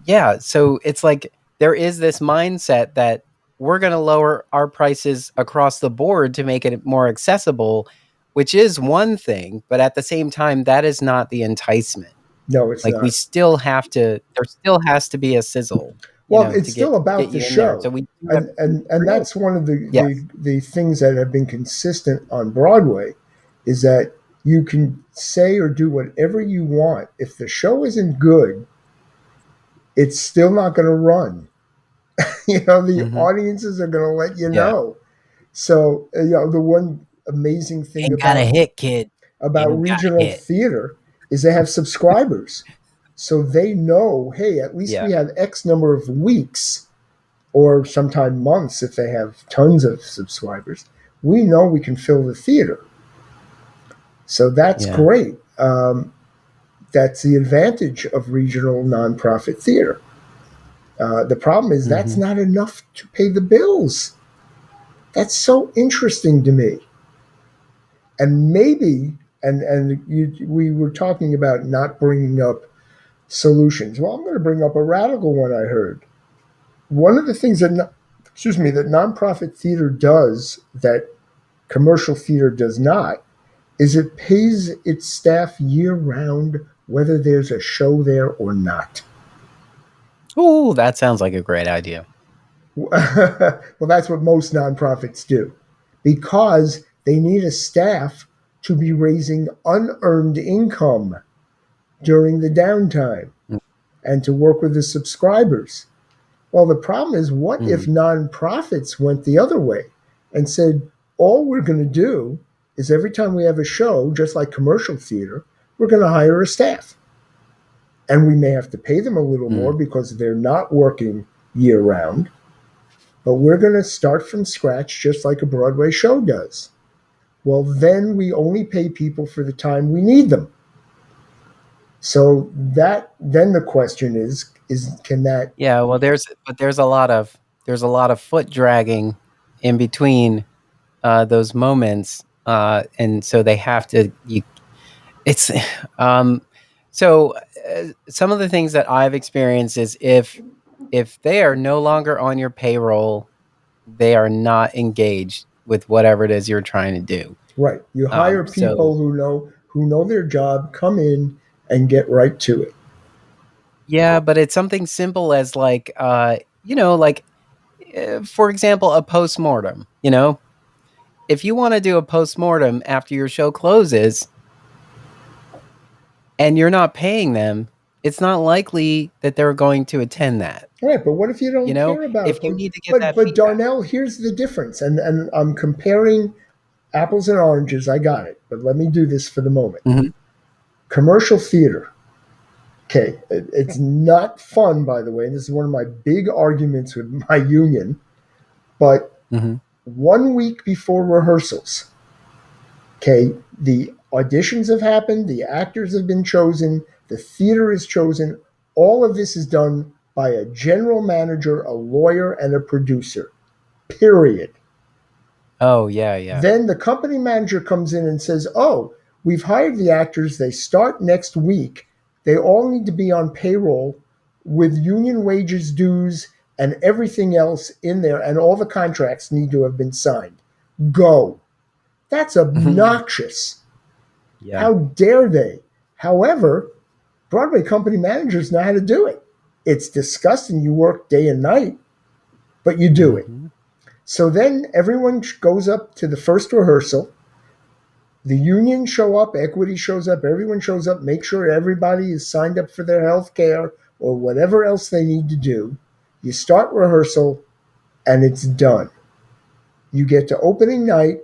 yeah. So it's like there is this mindset that we're going to lower our prices across the board to make it more accessible, which is one thing, but at the same time, that is not the enticement. No, it's Like we not. still have to, there still has to be a sizzle, Well, to it's still get about the you in there. So show. we do have to And create. that's one of Yes. the things that have been consistent on Broadway is that you can say or do whatever you want. If the show isn't good, it's still not going to run. The Hmm. audiences are going to let you Yeah. know. So, the one amazing thing Ain't got a hit, kid. about Ain't got a regional hit. theater is they have subscribers. So they know, hey, at least Yeah. we have X number of weeks or sometime months if they have tons of subscribers. We know we can fill the theater. So that's Yeah. great. That's the advantage of regional nonprofit theater. The problem is that's Hmm. not enough to pay the bills. That's so interesting to me. And maybe, we were talking about not bringing up solutions. Well, I'm going to bring up a radical one I heard. One of the things that nonprofit theater does that commercial theater does not is it pays its staff year round whether there's a show there or not. Ooh, that sounds like a great idea. Well, that's what most nonprofits do because they need a staff to be raising unearned income during the downtime and to work with the subscribers. Well, the problem is, what if Mm-hmm. nonprofits went the other way and said, all we're going to do is every time we have a show, just like commercial theater, we're going to hire a staff. And we may have to pay them a little more Mm. because they're not working year round, but we're going to start from scratch just like a Broadway show does. Well, then we only pay people for the time we need them. So that then the question is can that Yeah, well, there's a lot of foot dragging in between those moments, and so they have to. It's um, so some of the things that I've experienced is if they are no longer on your payroll, they are not engaged with whatever it is you're trying to do. right? You hire So people who know their job, come in and get right to it. yeah, but it's something simple as like like for example, a postmortem. You know, if you want to do a postmortem after your show closes and you're not paying them, it's not likely that they're going to attend that. All right, but what if you You don't know, care about if it? you need to get that But feedback. Darnell, here's the difference, and I'm comparing apples and oranges. I got it, but let me do this for the moment. Hmm. Commercial theater. Okay, it's not fun, by the way. This is one of my big arguments with my union. But Hmm. 1 week before rehearsals, okay, the auditions have happened, the actors have been chosen, the theater is chosen. All of this is done by a general manager, a lawyer, and a producer. Period. Oh yeah, yeah. Then the company manager comes in and says, "Oh, we've hired the actors. They start next week. They all need to be on payroll with union wages, dues, and everything else in there, and all the contracts need to have been signed. Go." That's obnoxious. Yeah. How dare they? However, Broadway company managers know how to do it. It's disgusting. You work day and night, but you do it. Hmm. So then everyone goes up to the first rehearsal. The union show up, equity shows up, everyone shows up, make sure everybody is signed up for their health care or whatever else they need to do. You start rehearsal and it's done. You get to opening night,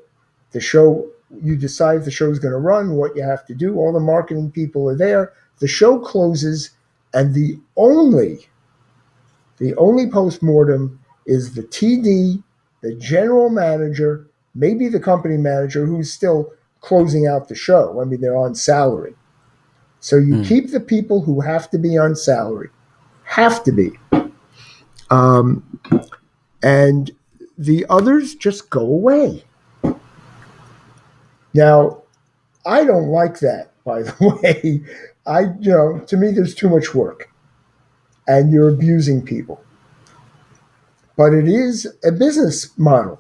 the show, you decide if the show's going to run, what you have to do, all the marketing people are there. The show closes, and the only postmortem is the TD, the general manager, maybe the company manager who's still closing out the show. I mean, they're on salary. So you Mm. keep the people who have to be on salary, have to be. Um, and the others just go away. Now, I don't like that, by the way. To me, there's too much work and you're abusing people. But it is a business model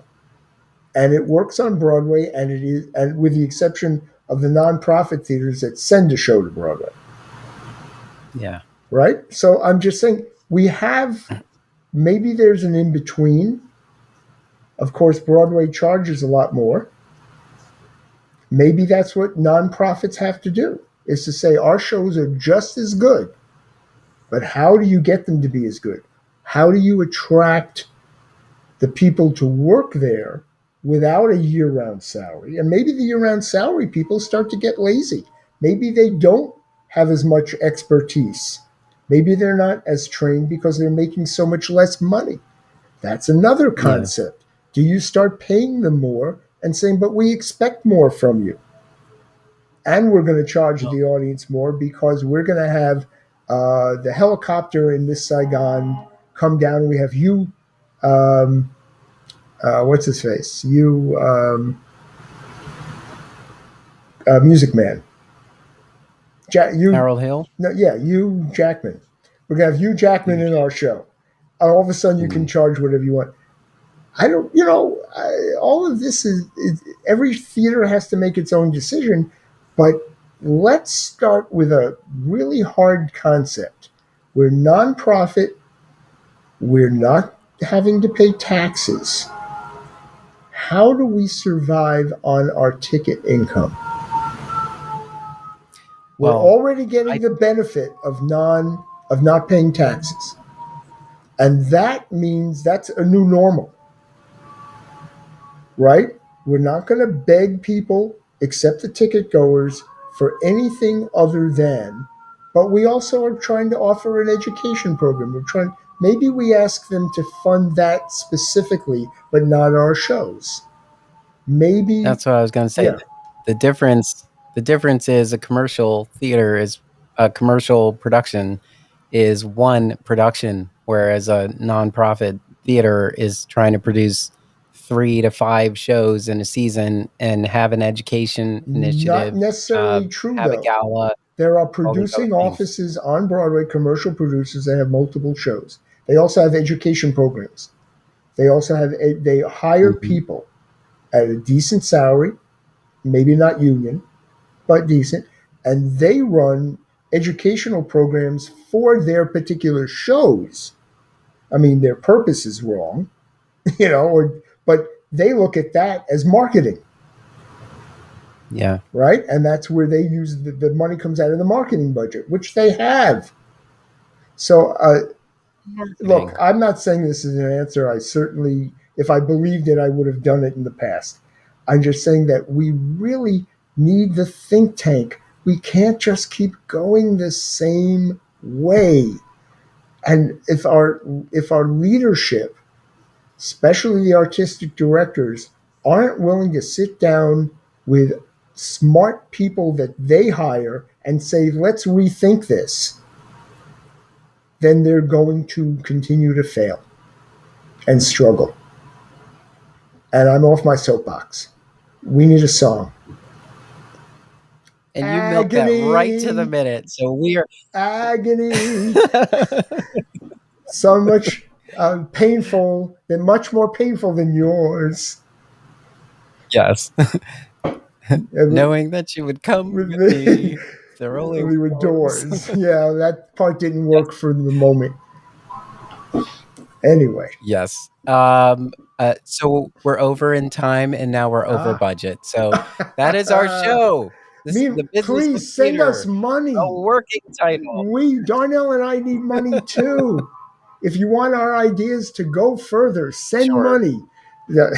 and it works on Broadway, and it is, and with the exception of the nonprofit theaters that send a show to Broadway, Yeah. right? So I'm just saying we have, maybe there's an in between. Of course, Broadway charges a lot more. Maybe that's what nonprofits have to do, is to say our shows are just as good, but how do you get them to be as good? How do you attract the people to work there without a year round salary? And maybe the year round salary people start to get lazy. Maybe they don't have as much expertise. Maybe they're not as trained because they're making so much less money. That's another Yeah. concept. Do you start paying them more and saying, but we expect more from you? And we're going to charge Well, the audience more because we're going to have the helicopter in Miss Saigon come down. We have you, um, what's his face? You, Music Man. You, Harold Hill. no, yeah, you Jackman. We're going to have you Jackman You. in our show. And all of a sudden you can Mm. charge whatever you want. I don't, all of this is every theater has to make its own decision, but let's start with a really hard concept. We're nonprofit, we're not having to pay taxes. How do we survive on our ticket income? We're Well, already getting I the benefit of not paying taxes. And that means that's a new normal, right? We're not going to beg people, except the ticket goers, for anything other than, but we also are trying to offer an education program. Maybe we ask them to fund that specifically, but not our shows. Maybe, That's what I was going to say. yeah, The difference the difference is a commercial production is one production, whereas a nonprofit theater is trying to produce 3 to 5 shows in a season and have an education not initiative, necessarily true have a though. gala, There are all these other producing things. offices on Broadway, commercial producers that have multiple shows. They also have education programs. They hire Mhm. people at a decent salary, maybe not union, but decent, and they run educational programs for their particular shows. I mean, their purpose is wrong, but they look at that as marketing, Yeah. right? And that's where they use the money comes out of the marketing budget, which they have. So, look, Marketing. I'm not saying this is an answer. I certainly, if I believed it, I would have done it in the past. I'm just saying that we really need the think tank. We can't just keep going the same way. And if our leadership, especially the artistic directors, aren't willing to sit down with smart people that they hire and say, let's rethink this, then they're going to continue to fail and struggle. And I'm off my soapbox. We need a song. And you milked that right to the Agony, minute. So we are. agony. So much painful, and much more painful than yours. Yes. And Knowing that you would come with we me. If there only were were doors. doors. Yeah, that part didn't Yes. work for the moment. Anyway. Yes. So we're over in time and now we're over Ah. budget. So that is our show. This is the business of Please send us theater, a money. working title. Darnell and I need money too. If you want our ideas to go further, send Sure. money. Yeah.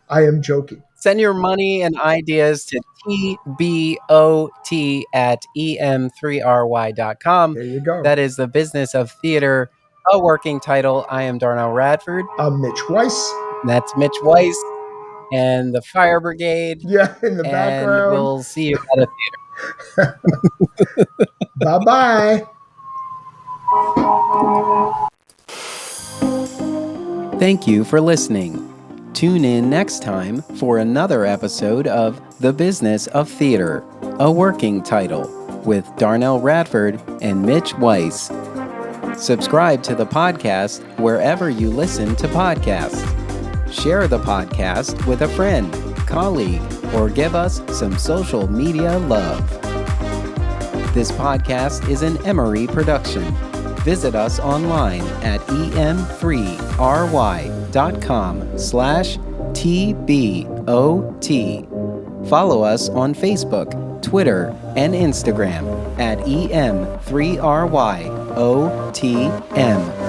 I am joking. Send your money and ideas to tbot@em3ry.com. There you go. That is the business of theater, a working title. I am Darnell Radford. I'm Mitch Weiss. That's Mitch Weiss and the Fire Brigade. Yeah, in the And background. we'll see you at a theater. Bye bye. Thank you for listening. Tune in next time for another episode of The Business of Theater, a working title, with Darnell Radford and Mitch Weiss. Subscribe to the podcast wherever you listen to podcasts. Share the podcast with a friend, colleague, or give us some social media love. This podcast is an Emory production. Visit us online at em3ry.com/TBOT. Follow us on Facebook, Twitter, and Instagram at em3ryotm.